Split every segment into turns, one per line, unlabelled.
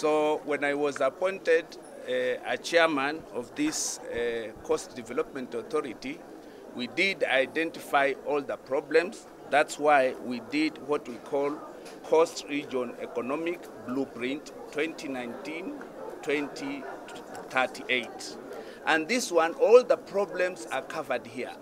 So when I was appointed a chairman of this Coast Development Authority, we did identify all the problems. That's why we did what we call Coast Region Economic Blueprint 2019-2038. And this one, all the problems are covered here.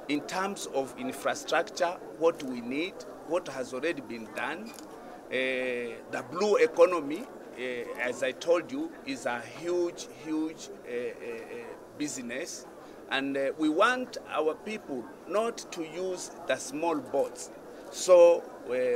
In terms of infrastructure, what we need, what has already been done. The blue economy, as I told you, is a huge business. And we want our people not to use the small boats. So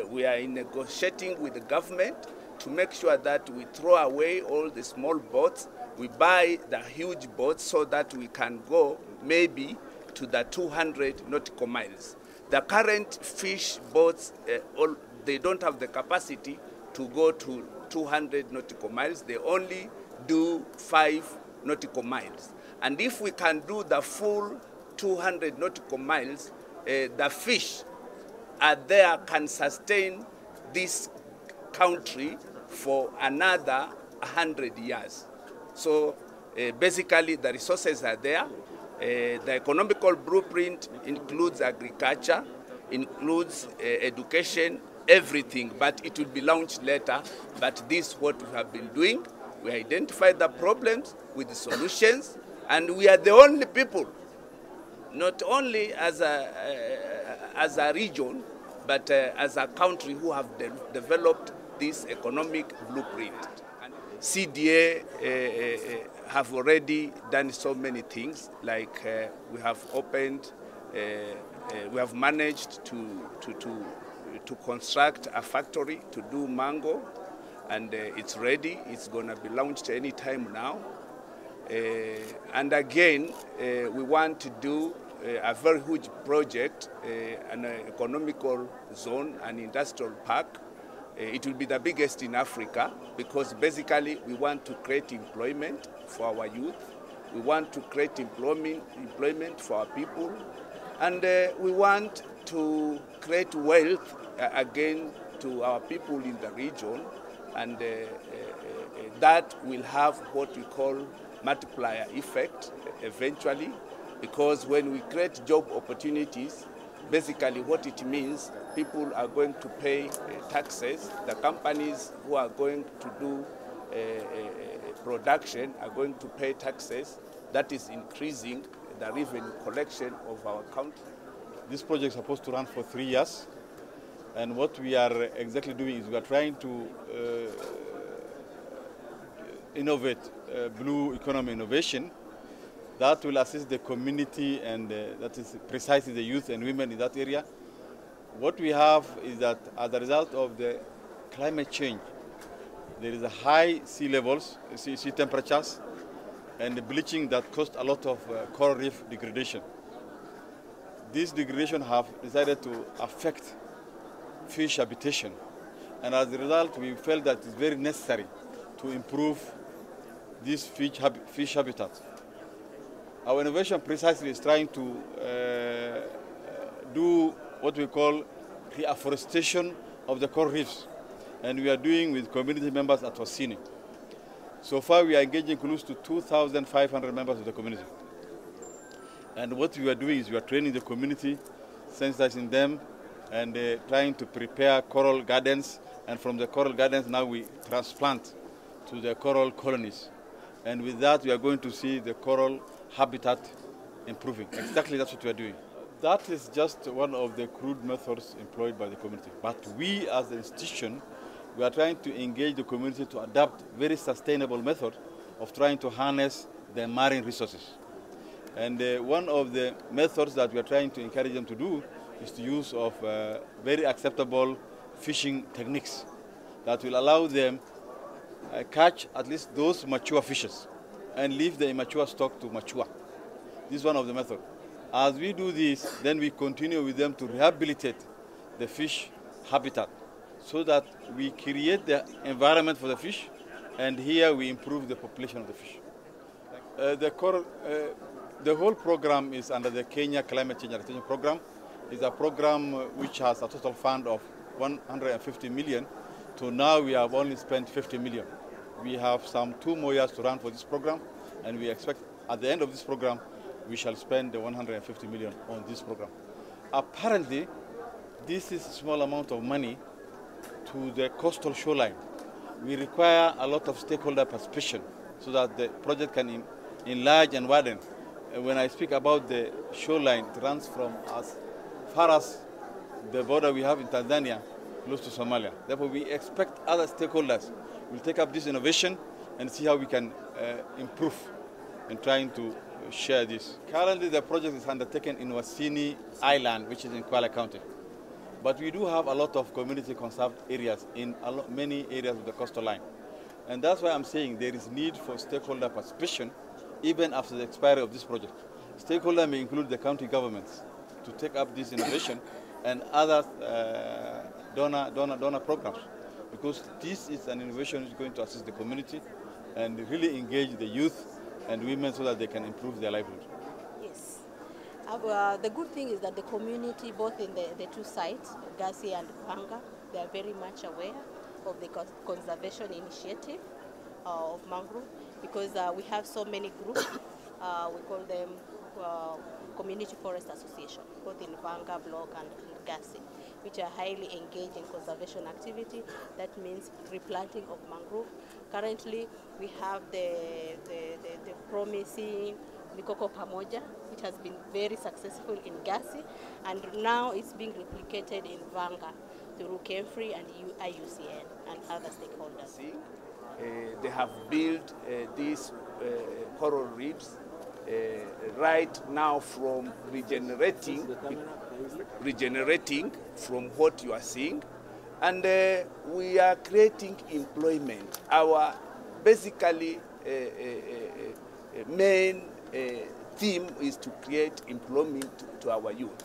we are negotiating with the government to make sure that we throw away all the small boats. We buy the huge boats so that we can go maybe to the 200 nautical miles. The current fish boats, they don't have the capacity to go to 200 nautical miles. They only do 5 nautical miles. And if we can do the full 200 nautical miles, the fish are there can sustain this country for another 100 years. So basically the resources are there. The economical blueprint includes agriculture, includes education, everything, but it will be launched later. But this is what we have been doing. We identified the problems with the solutions, and we are the only people, not only as a region, but as a country who have developed this economic blueprint. CDA have already done so many things, like we have opened, we have managed to construct a factory to do mango, and it's ready. It's going to be launched any time now. And again, we want to do a very huge project, an economical zone, an industrial park. It will be the biggest in Africa because basically we want to create employment for our youth. We want to create employment for our people. And we want to create wealth again to our people in the region. And that will have what we call multiplier effect eventually, because when we create job opportunities, basically what it means, people are going to pay taxes. The companies who are going to do production are going to pay taxes. That is increasing the revenue collection of our country.
This project is supposed to run for 3 years. And what we are exactly doing is we are trying to innovate blue economy innovation that will assist the community, and that is precisely the youth and women in that area. What we have is that as a result of the climate change, there is a high sea levels, sea temperatures, and the bleaching that caused a lot of coral reef degradation. This degradation have decided to affect fish habitation, and as a result, we felt that it's very necessary to improve this fish habitat. Our innovation precisely is trying to do what we call reforestation of the coral reefs, and we are doing with community members at Osini. So far, we are engaging close to 2,500 members of the community. And what we are doing is we are training the community, sensitizing them, and trying to prepare coral gardens. And from the coral gardens, now we transplant to the coral colonies. And with that, we are going to see the coral habitat improving. Exactly, that's what we are doing. That is just one of the crude methods employed by the community. But we, as an institution, we are trying to engage the community to adopt very sustainable method of trying to harness the marine resources. And one of the methods that we are trying to encourage them to do is the use of very acceptable fishing techniques that will allow them catch at least those mature fishes and leave the immature stock to mature. This is one of the methods. As we do this, then we continue with them to rehabilitate the fish habitat so that we create the environment for the fish, and here we improve the population of the fish. The whole program is under the Kenya Climate Change Adaptation Program. It's a program which has a total fund of 150 million. To now we have only spent 50 million. We have some 2 more years to run for this program, and we expect at the end of this program, we shall spend the 150 million on this program. Apparently, this is a small amount of money to the coastal shoreline. We require a lot of stakeholder participation so that the project can enlarge and widen. When I speak about the shoreline, it runs from as far as the border we have in Tanzania, close to Somalia. Therefore, we expect other stakeholders will take up this innovation and see how we can improve in trying to share this. Currently, the project is undertaken in Wasini Island, which is in Kwale County. But we do have a lot of community conserved areas in many areas of the coastal line. And that's why I'm saying there is need for stakeholder participation even after the expiry of this project. Stakeholders may include the county governments to take up this innovation and other donor programs, because this is an innovation which is going to assist the community and really engage the youth and women so that they can improve their livelihood.
Yes. The good thing is that the community, both in the two sites, Gasi and Panga, they are very much aware of the conservation initiative of mangrove, because we have so many groups. We call them Community Forest Association, both in Vanga, Block, and Gasi, which are highly engaged in conservation activity. That means replanting of mangrove. Currently, we have the promising Mikoko Pamoja, which has been very successful in Gasi, and now it's being replicated in Vanga through Kemfree and IUCN and other stakeholders.
They have built these coral reefs right now from regenerating from what you are seeing, and we are creating employment. Our basically main theme is to create employment to our youth.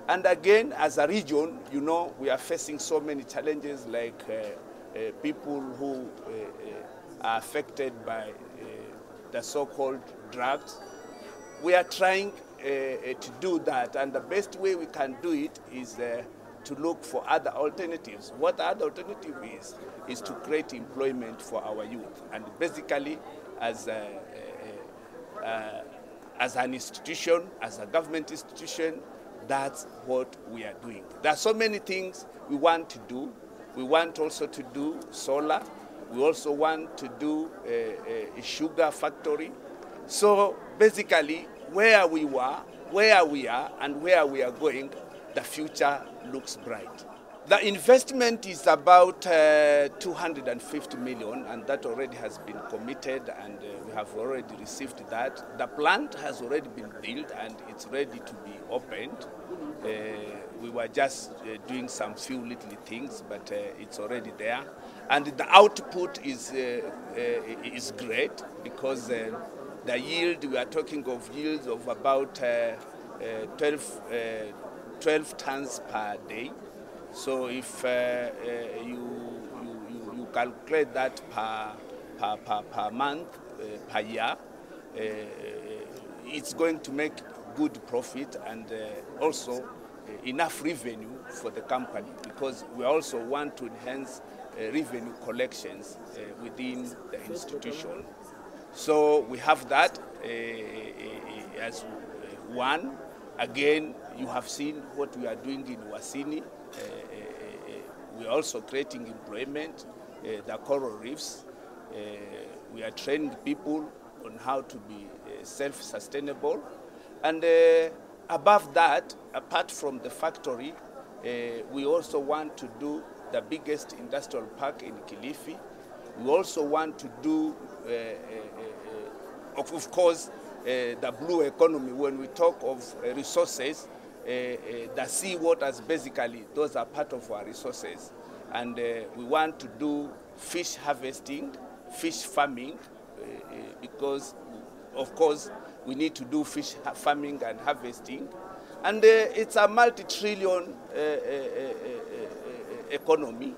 And again, as a region, you know, we are facing so many challenges, like people who are affected by the so-called drugs. We are trying to do that, and the best way we can do it is to look for other alternatives. What the other alternative is to create employment for our youth. And basically, as an institution, as a government institution, that's what we are doing. There are so many things we want to do. We want also to do solar. We also want to do a sugar factory. So basically, where we were, where we are, and where we are going, the future looks bright. The investment is about 250 million, and that already has been committed, and we have already received that. The plant has already been built, and it's ready to be opened. We were just doing some few little things, but it's already there. And the output is great, because the yield, we are talking of yields of about 12 tons per day. So if you calculate that per month, per year, it's going to make good profit, and also enough revenue for the company, because we also want to enhance revenue collections within the institution. So we have that as one. Again, you have seen what we are doing in Wasini. We are also creating employment, the coral reefs. We are training people on how to be self-sustainable. And above that, apart from the factory, we also want to do the biggest industrial park in Kilifi. We also want to do, of course, the blue economy. When we talk of resources, the sea waters, basically, those are part of our resources. And we want to do fish harvesting, fish farming, because, of course, we need to do fish farming and harvesting. And it's a multi-trillion economy,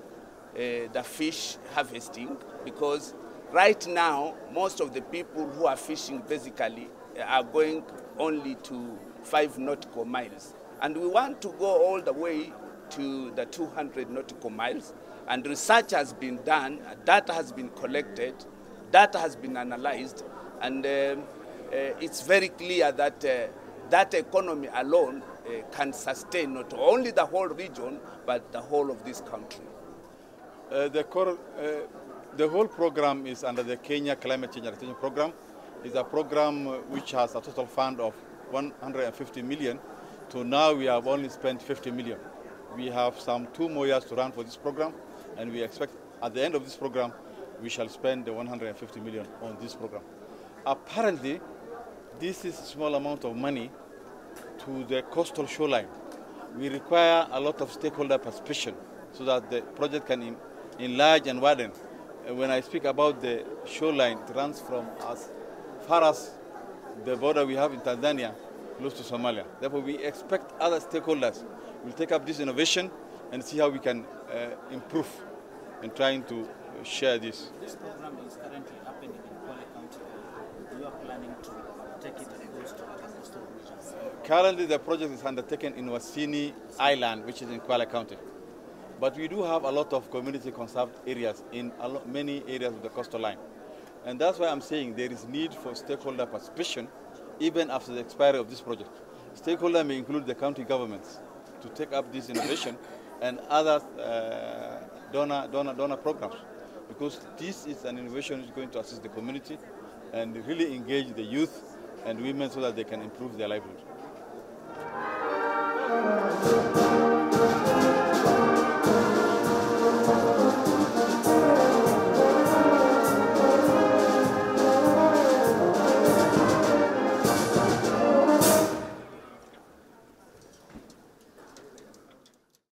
the fish harvesting, because right now, most of the people who are fishing basically are going only to 5 nautical miles. And we want to go all the way to the 200 nautical miles. And research has been done, data has been collected, That has been analyzed, and it's very clear that that economy alone can sustain not only the whole region, but the whole of this country.
The whole program is under the Kenya Climate Change Adaptation Program. It's a program which has a total fund of 150 million. To now, we have only spent 50 million. We have some 2 more years to run for this program, and we expect at the end of this program, we shall spend the 150 million on this program. Apparently, this is a small amount of money to the coastal shoreline. We require a lot of stakeholder participation so that the project can enlarge and widen. When I speak about the shoreline, it runs from as far as the border we have in Tanzania, close to Somalia. Therefore, we expect other stakeholders will take up this innovation and see how we can improve in trying to share this.
This program is currently happening in Kwale County. You are planning to take it and goes to other coastal regions?
Currently, the project is undertaken in Wasini Island, which is in Kwale County. But we do have a lot of community conserved areas in many areas of the coastal line. And that's why I'm saying there is need for stakeholder participation even after the expiry of this project. Stakeholders may include the county governments to take up this innovation and other donor programs, because this is an innovation which is going to assist the community and really engage the youth and women so that they can improve their livelihood.